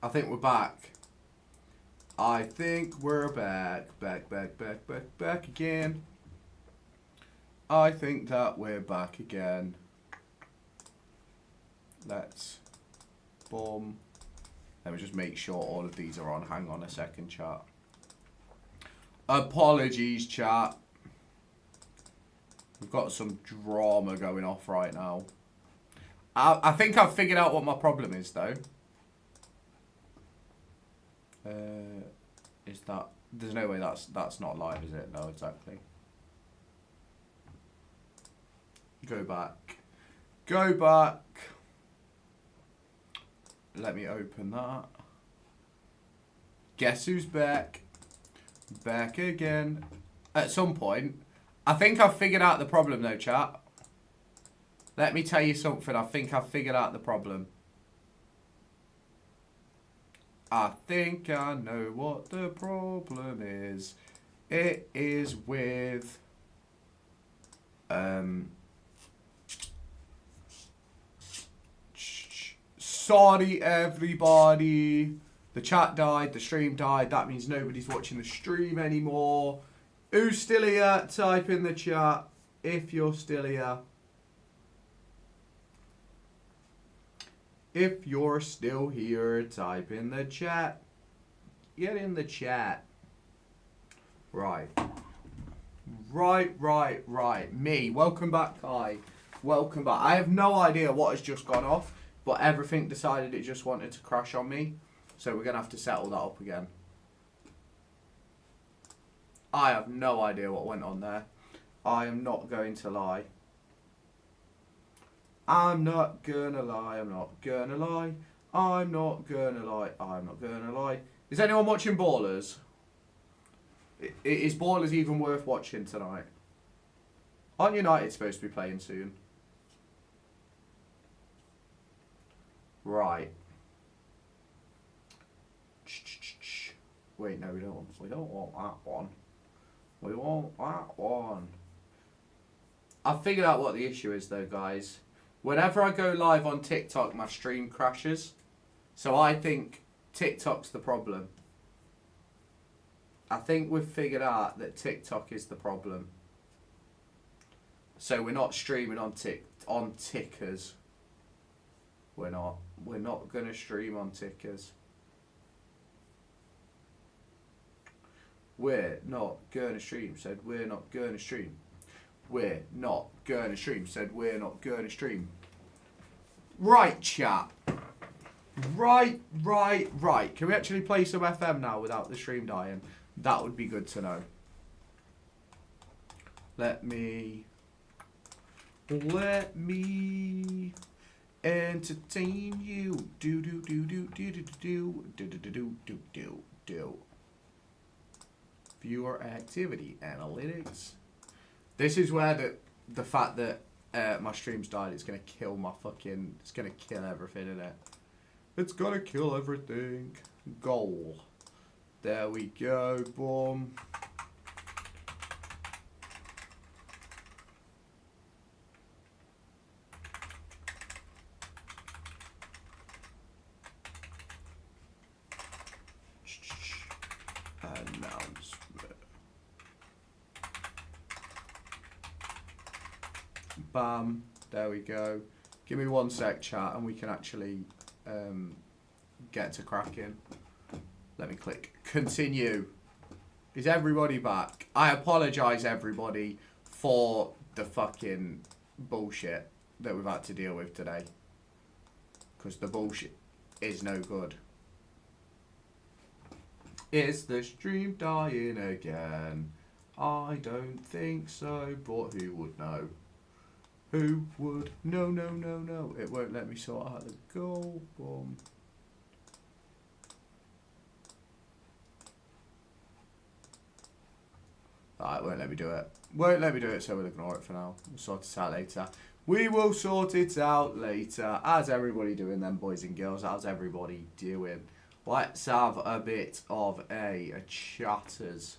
I think we're back. I think we're back. Back again. I think that we're back again. Let's... Boom. Let me just make sure all of these are on. Hang on a second, chat. Apologies, chat. We've got some drama going off right now. I think I've figured out what my problem is, though. Is that... There's no way that's not live, is it? No, exactly. Go back. Go back. Let me open that. Guess who's back? Back again. At some point. I think I've figured out the problem, though, chat. Let me tell you something. I think I've figured out the problem. I think I know what the problem is. It is with... Sorry, everybody. The chat died. The stream died. That means nobody's watching the stream anymore. Who's still here? Type in the chat if you're still here. If you're still here, type in the chat. Get in the chat. Right. Right. Me. Welcome back, Kai. Welcome back. I have no idea what has just gone off, but everything decided it just wanted to crash on me. So we're going to have to settle that up again. I have no idea what went on there. I am not going to lie. I'm not gonna lie, I'm not gonna lie. I'm not gonna lie, I'm not gonna lie. Is anyone watching Ballers? Is Ballers even worth watching tonight? Aren't United supposed to be playing soon? Right. Wait, no, we don't want that one. We want that one. I've figured out what the issue is though, guys. Whenever I go live on TikTok, my stream crashes. So I think TikTok's the problem. I think we've figured out that TikTok is the problem. So we're not streaming on tickers. We're not. We're not going to stream on tickers. We're not going to stream. Said we're not going to stream. We're not going to stream. Said we're not going to stream. Right, chat. Right. Can we actually play some FM now without the stream dying? That would be good to know. Let me entertain you. Do. Viewer activity analytics. This is where the fact that my stream's died, it's gonna kill my fucking... It's gonna kill everything, isn't it? It's gonna kill everything. Goal. There we go. Boom. Announcement. Bam. There we go. Give me 1 sec, chat, and we can actually get to cracking. Let me click continue. Is everybody back? I apologise, everybody, for the fucking bullshit that we've had to deal with today. Because the bullshit is no good. Is the stream dying again? I don't think so, but who would know? Who would? No. It won't let me sort out the goal. Boom. It won't let me do it. Won't let me do it, so we'll ignore it for now. We'll sort it out later. We will sort it out later. How's everybody doing then, boys and girls? How's everybody doing? Let's have a bit of a chatters.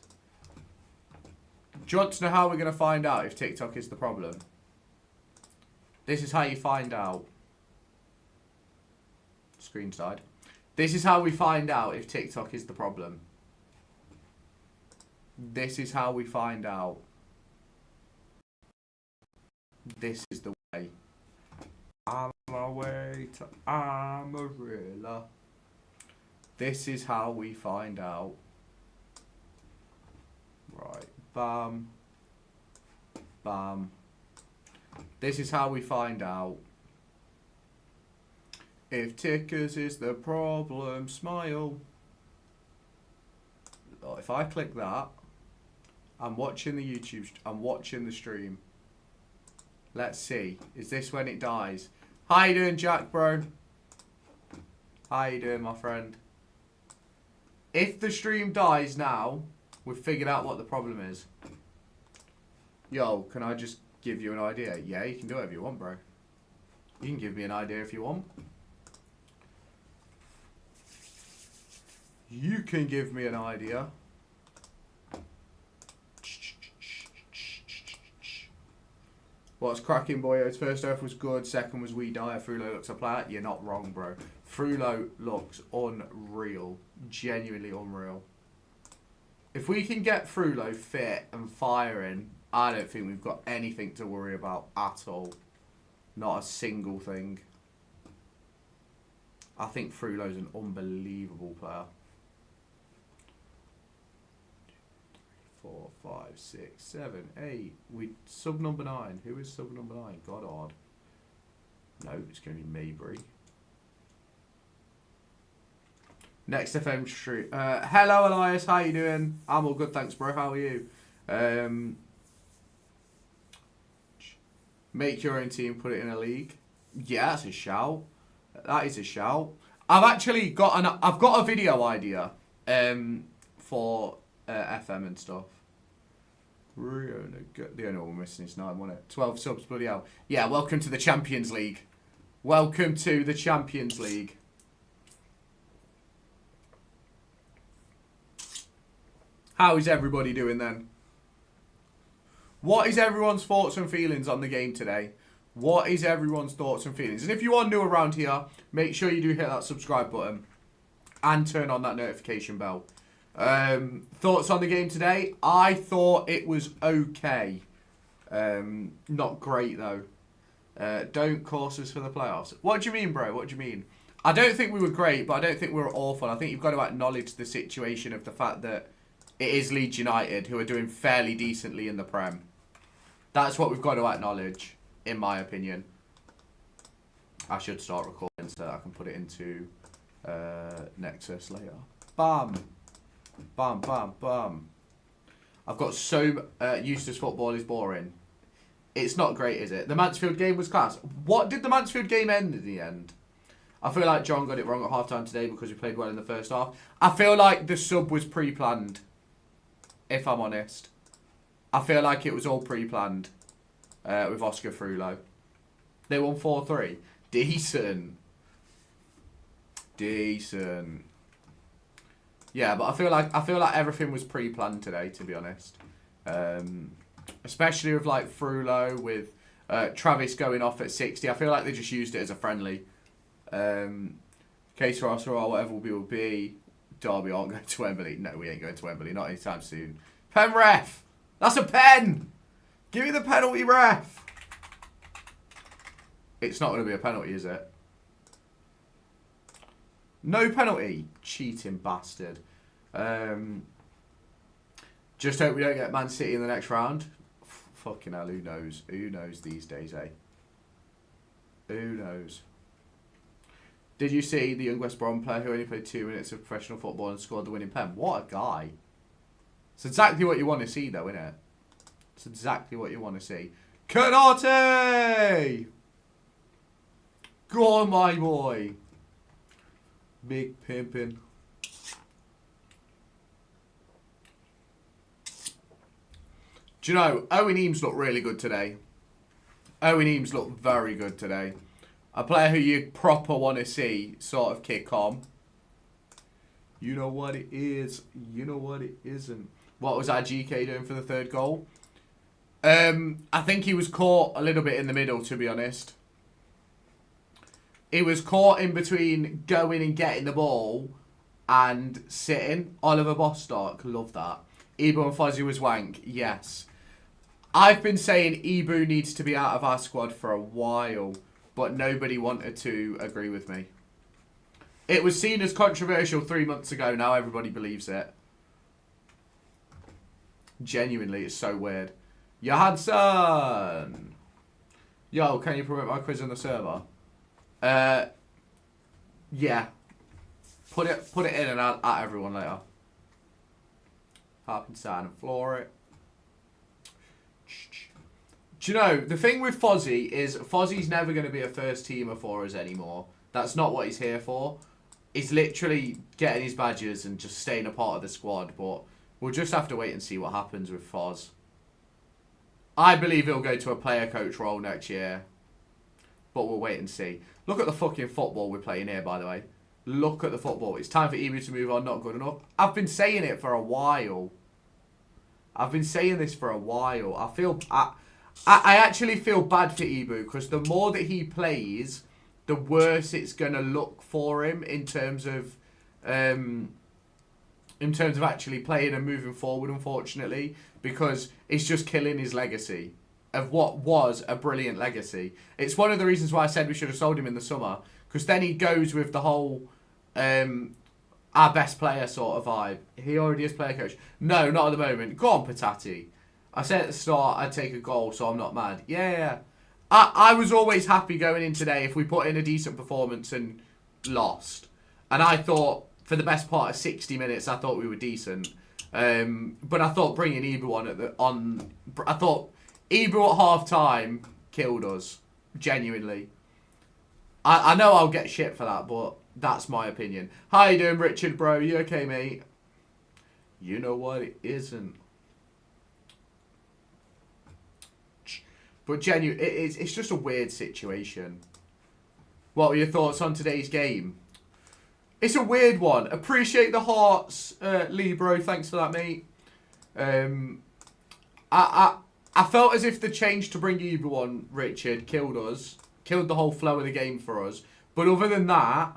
Do you want to know how we're going to find out if TikTok is the problem? This is how you find out. Screen's died. This is how we find out if TikTok is the problem. This is how we find out. This is the way. On my way to Amarillo. This is how we find out. Right. Bam. Bam. This is how we find out. If tickers is the problem, smile. Oh, if I click that, I'm watching the YouTube, I'm watching the stream. Let's see. Is this when it dies? How you doing, Jack, bro? How you doing, my friend? If the stream dies now, we've figured out what the problem is. Yo, can I just give you an idea? Yeah, you can do whatever you want, bro. You can give me an idea if you want. You can give me an idea. What's cracking, boyos? First Earth was good. Second was We Die. Frulo looks a player. You're not wrong, bro. Frulo looks unreal. Genuinely unreal. If we can get Frulo fit and firing, I don't think we've got anything to worry about at all. Not a single thing. I think Frulo's an unbelievable player. 4, 5, 6, 7, 8. We sub number 9. Who is sub number 9? Goddard. No, it's going to be Maybury. Next FM26. Hello, Elias. How you doing? I'm all good, thanks, bro. How are you? Make your own team. Put it in a league. Yeah, that's a shout. That is a shout. I've actually got I've got a video idea. For. FM and stuff. The only one we're missing is 9, wasn't it? 12 subs, bloody hell. Yeah, welcome to the Champions League. Welcome to the Champions League. How is everybody doing then? What is everyone's thoughts and feelings on the game today? What is everyone's thoughts and feelings? And if you are new around here, make sure you do hit that subscribe button and turn on that notification bell. Thoughts on the game today? I thought it was okay. Not great though. Don't course us for the playoffs. What do you mean, bro? What do you mean? I don't think we were great, but I don't think we were awful. I think you've got to acknowledge the situation of the fact that it is Leeds United who are doing fairly decently in the Prem. That's what we've got to acknowledge, in my opinion. I should start recording so that I can put it into Nexus later. Bam. Bam, bam, bam. I've got so... Eustace football is boring. It's not great, is it? The Mansfield game was class. What did the Mansfield game end in the end? I feel like John got it wrong at half-time today because we played well in the first half. I feel like the sub was pre-planned, if I'm honest. I feel like it was all pre-planned with Oscar Frulo. They won 4-3. Decent. Decent. Yeah, but I feel like everything was pre-planned today, to be honest. Especially with like Frulo, with Travis going off at 60. I feel like they just used it as a friendly. Case Ross or whatever will be. Derby aren't going to Wembley. No, we ain't going to Wembley. Not anytime soon. Pen ref! That's a pen! Give me the penalty, ref! It's not going to be a penalty, is it? No penalty. Cheating bastard. Just hope we don't get Man City in the next round. Fucking hell, who knows? Who knows these days, eh? Who knows? Did you see the young West Brom player who only played 2 minutes of professional football and scored the winning pen? What a guy. It's exactly what you want to see, though, isn't it? It's exactly what you want to see. Canate! Go on, my boy. Big pimpin'. Do you know, Owen Eames looked really good today. Owen Eames looked very good today. A player who you proper want to see sort of kick on. You know what it is. You know what it isn't. What was our GK doing for the third goal? I think he was caught a little bit in the middle, to be honest. He was caught in between going and getting the ball and sitting. Oliver Bostock, love that. Ibu and Fozzie was wank, yes. I've been saying Ibu needs to be out of our squad for a while, but nobody wanted to agree with me. It was seen as controversial 3 months ago, now everybody believes it. Genuinely, it's so weird. Johansson! Yo, can you promote my quiz on the server? Yeah. Put it in and I'll at everyone later. Hop inside and floor it. Do you know, the thing with Fozzie is Fozzie's never going to be a first teamer for us anymore. That's not what he's here for. He's literally getting his badges and just staying a part of the squad, but we'll just have to wait and see what happens with Foz. I believe he'll go to a player coach role next year, but we'll wait and see. Look at the fucking football we're playing here, by the way. Look at the football. It's time for Ibu to move on, not good enough. I've been saying it for a while. I've been saying this for a while. I actually feel bad for Ibu because the more that he plays, the worse it's going to look for him in terms of actually playing and moving forward, unfortunately, because it's just killing his legacy of what was a brilliant legacy. It's one of the reasons why I said we should have sold him in the summer, because then he goes with the whole our best player sort of vibe. He already is player coach. No, not at the moment. Go on, Patati. I said at the start I'd take a goal, so I'm not mad. Yeah. I was always happy going in today if we put in a decent performance and lost. And I thought, for the best part of 60 minutes, I thought we were decent. But I thought bringing Ibu I thought Ibu at half-time killed us. Genuinely. I know I'll get shit for that, but that's my opinion. How you doing, Richard, bro? You okay, mate? You know what? It isn't. But genuinely, it's just a weird situation. What were your thoughts on today's game? It's a weird one. Appreciate the hearts, Lee, bro. Thanks for that, mate. I felt as if the change to bring Ibu on, Richard, killed us. Killed the whole flow of the game for us. But other than that,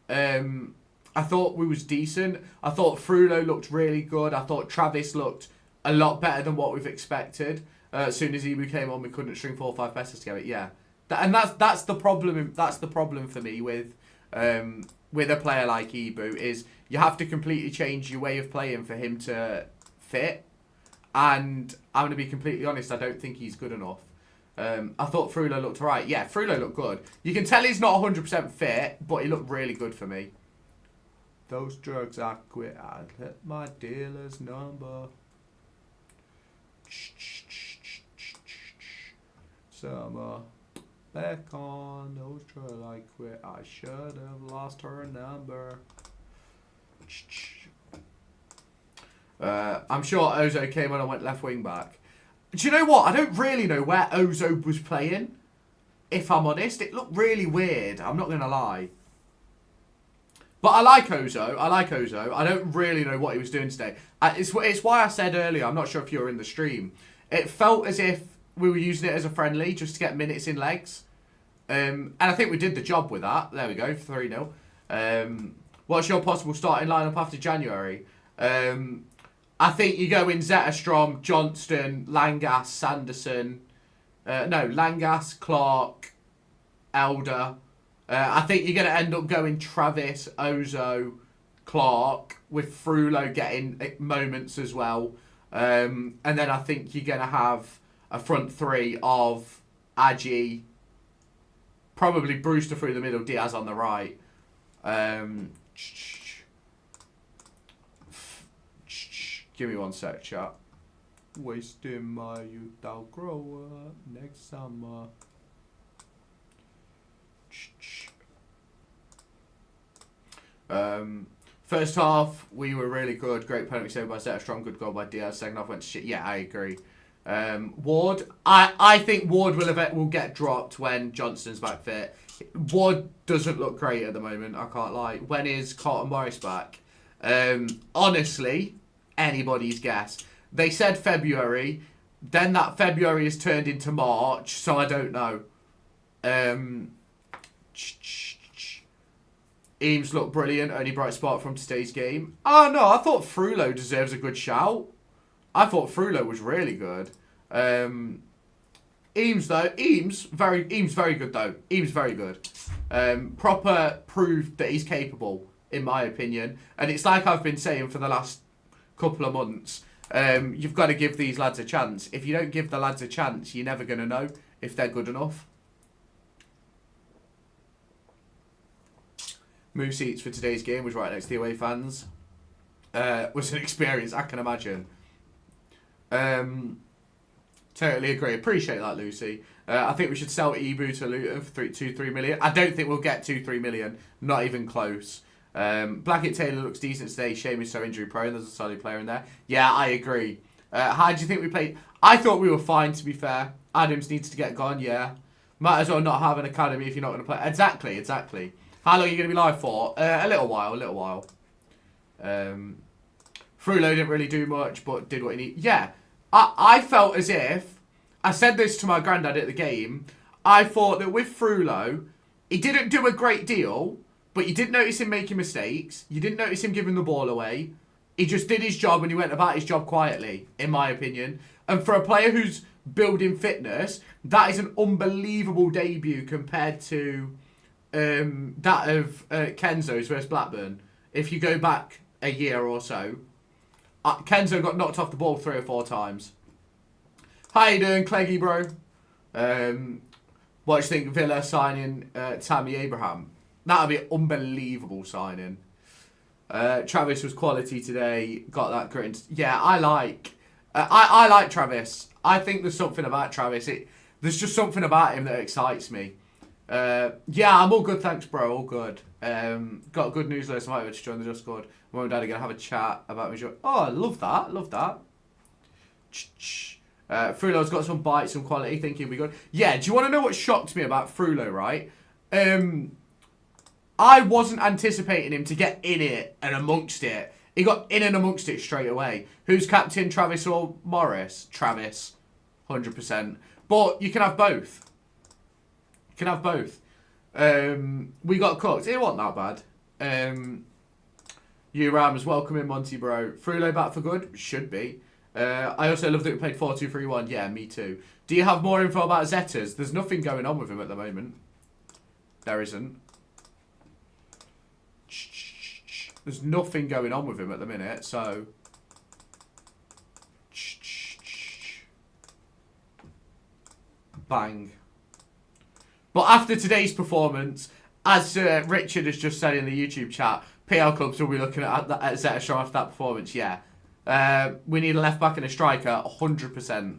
I thought we was decent. I thought Frulo looked really good. I thought Travis looked a lot better than what we've expected. As soon as Ibu came on, we couldn't string 4 or 5 passes together. Yeah, that's the problem. That's the problem for me with a player like Ibu, is you have to completely change your way of playing for him to fit. And I'm going to be completely honest, I don't think he's good enough. I thought Frulo looked alright. Yeah, Frulo looked good. You can tell he's not 100% fit, but he looked really good for me. Those drugs I quit. I hit my dealer's number. Summer back on those drugs I quit. I should have lost her number. I'm sure Ozo came on and went left wing back. Do you know what? I don't really know where Ozo was playing. If I'm honest, it looked really weird. I'm not going to lie. But I like Ozo. I don't really know what he was doing today. It's why I said earlier, I'm not sure if you were in the stream, it felt as if we were using it as a friendly just to get minutes in legs. And I think we did the job with that. There we go, 3-0. What's your possible starting lineup after January? I think you go in Zetterstrom, Johnston, Langas, Sanderson. Langas, Clark, Elder. I think you're going to end up going Travis, Ozo, Clark, with Frulo getting moments as well. And then I think you're going to have a front three of Agi, probably Brewster through the middle, Diaz on the right. Give me one sec, chat. Wasting my youth, I'll grow up next summer. First half, we were really good. Great penalty save by Zetterstrom. Good goal by Diaz. Second half went to shit. Yeah, I agree. Ward, I think Ward will get dropped when Johnston's back fit. Ward doesn't look great at the moment, I can't lie. When is Carlton Morris back? Honestly, anybody's guess. They said February, then that February has turned into March, so I don't know. Eames looked brilliant. Only bright spot from today's game. Oh, no. I thought Frulo deserves a good shout. I thought Frulo was really good. Eames, though. Eames very good, though. Eames very good. Proper proved that he's capable, in my opinion. And it's like I've been saying for the last couple of months. You've got to give these lads a chance. If you don't give the lads a chance, you're never going to know if they're good enough. Move seats for today's game was right next to the away fans. Was an experience, I can imagine. Totally agree. Appreciate that, Lucy. I think we should sell Ibu to Luton for 3 million. I don't think we'll get 2-3 million. Not even close. Blackett Taylor looks decent today. Shame he's so injury prone. There's a solid player in there. Yeah, I agree. How do you think we played? I thought we were fine, to be fair. Adams needs to get gone, yeah. Might as well not have an academy if you're not going to play. Exactly. How long are you going to be live for? A little while. Frulo didn't really do much, but did what he needed. Yeah, I felt as if, I said this to my granddad at the game, I thought that with Frulo, he didn't do a great deal, but you didn't notice him making mistakes. You didn't notice him giving the ball away. He just did his job and he went about his job quietly, in my opinion. And for a player who's building fitness, that is an unbelievable debut compared to that of Kenzo's versus Blackburn. If you go back a year or so, Kenzo got knocked off the ball 3 or 4 times. How you doing, Cleggy, bro? What do you think Villa signing Tammy Abraham? That would be an unbelievable signing. Travis was quality today. Got that grit. Yeah, I like Travis. I think there's something about Travis. There's just something about him that excites me. Yeah, I'm all good, thanks, bro. All good. Got a good news list. I might have to join the Discord. Mum and Dad are going to have a chat about me. Oh, I love that. Frulo's got some bite, some quality. Think he'll be good. Yeah, do you want to know what shocked me about Frulo, right? I wasn't anticipating him to get in it and amongst it. He got in and amongst it straight away. Who's captain, Travis or Morris? Travis. 100%. But you can have both. We got cooked. It wasn't that bad. You Rams, welcome in, Monty, bro. Frulo back for good? Should be. I also love that we played 4-2-3-1. Yeah, me too. Do you have more info about Zetas? There's nothing going on with him at the moment. There isn't. There's nothing going on with him at the minute, so... Bang. But after today's performance, as Richard has just said in the YouTube chat, PL clubs will be looking at Zetterstrom after that performance, yeah. We need a left back and a striker, 100%.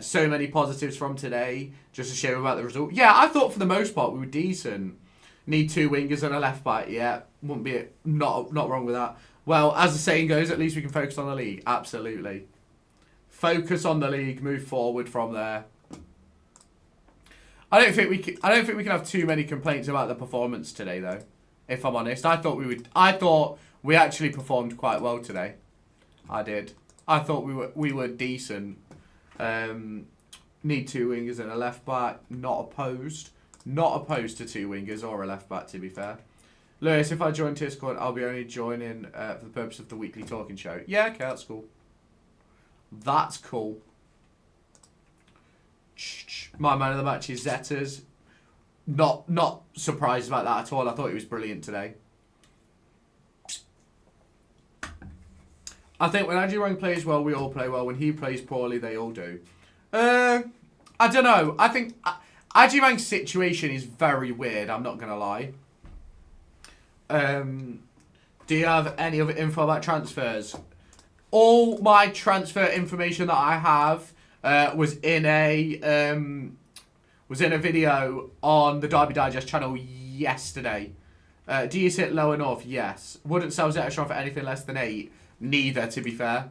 So many positives from today, just a shame about the result. Yeah, I thought for the most part we were decent. Need 2 wingers and a left back, yeah. Wouldn't be not wrong with that. Well, as the saying goes, at least we can focus on the league. Absolutely. Focus on the league, move forward from there. I don't think we can have too many complaints about the performance today, though. If I'm honest, I thought we actually performed quite well today. I did. I thought we were decent. Need 2 wingers and a left back. Not opposed. Not opposed to 2 wingers or a left back, to be fair. Lewis, if I join Discord, I'll be only joining for the purpose of the weekly talking show. Yeah, okay, that's cool. That's cool. My man of the match is Zetas. Not surprised about that at all. I thought he was brilliant today. I think when Ajirang plays well, we all play well. When he plays poorly, they all do. I don't know. I think Ajirang's situation is very weird. I'm not going to lie. Do you have any other info about transfers? All my transfer information that I have was in a video on the Derby Digest channel yesterday. Do you sit low enough? Yes. Wouldn't sell Zetterstrom for anything less than 8. Neither, to be fair.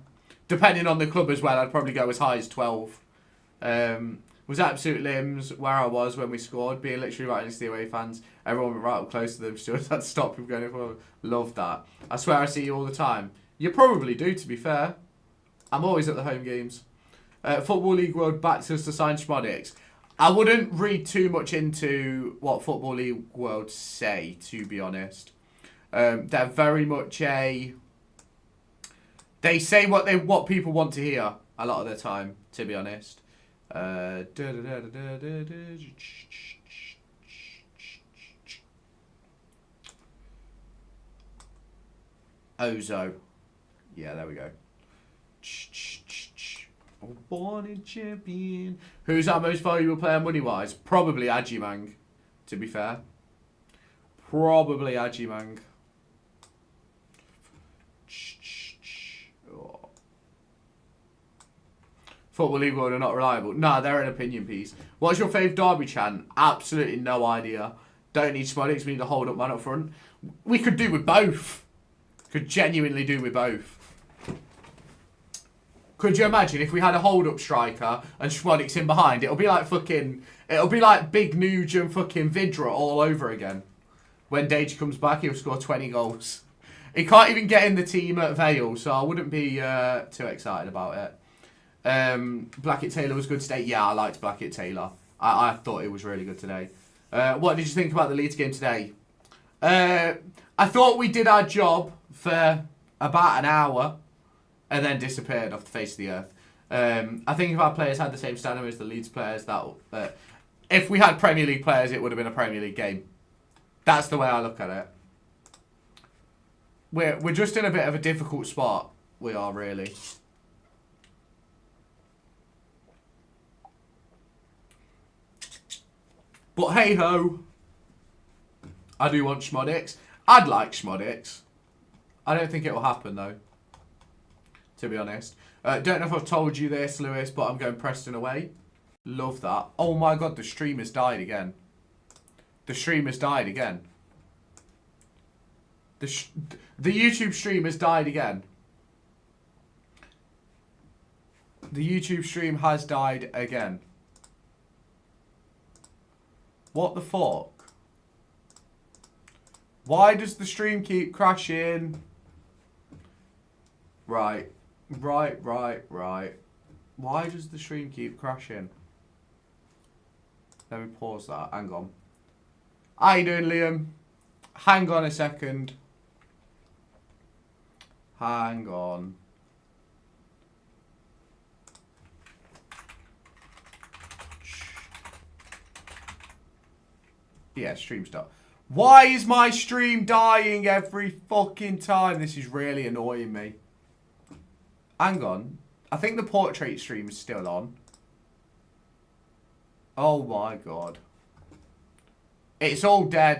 Depending on the club as well, I'd probably go as high as 12. Was absolute limbs where I was when we scored, being literally right next to the away fans. Everyone went right up close to them. Stuart had to stop him going forward. Love that. I swear I see you all the time. You probably do, to be fair. I'm always at the home games. Football League World backs us to sign Schmodix. I wouldn't read too much into what Football League World say, to be honest. They're very much a... They say what people want to hear a lot of the time, to be honest. Ozo. Yeah, there we go. Born a champion. Who's our most valuable player money-wise? Probably Ajimang, to be fair. Probably Ajimang. Oh. Football League World are not reliable. Nah, they're an opinion piece. What's your favourite derby chant? Absolutely no idea. Don't need Smodics, we need to hold up man up front. We could do with both. Could genuinely do with both. Could you imagine if we had a hold-up striker and Schmodic's in behind? It'll be like fucking... It'll be like Big Nuge and fucking Vidra all over again. When Deji comes back, he'll score 20 goals. He can't even get in the team at Vale, so I wouldn't be too excited about it. Blackett Taylor was good today. Yeah, I liked Blackett Taylor. I thought it was really good today. What did you think about the Leeds game today? I thought we did our job for about an hour. And then disappeared off the face of the earth. I think if our players had the same stamina as the Leeds players, that if we had Premier League players, it would have been a Premier League game. That's the way I look at it. We're just in a bit of a difficult spot. We are really. But hey ho, I do want Schmodics. I'd like Schmodics. I don't think it will happen though. To be honest. Don't know if I've told you this, Lewis, but I'm going Preston away. Love that. Oh my god, the stream has died again. The stream has died again. The YouTube stream has died again. The YouTube stream has died again. What the fuck? Why does the stream keep crashing? Right. Right. Why does the stream keep crashing? Let me pause that. Hang on. How you doing, Liam? Hang on a second. Hang on. Yeah, stream stop. Why is my stream dying every fucking time? This is really annoying me. Hang on. I think the portrait stream is still on. Oh my god. It's all dead.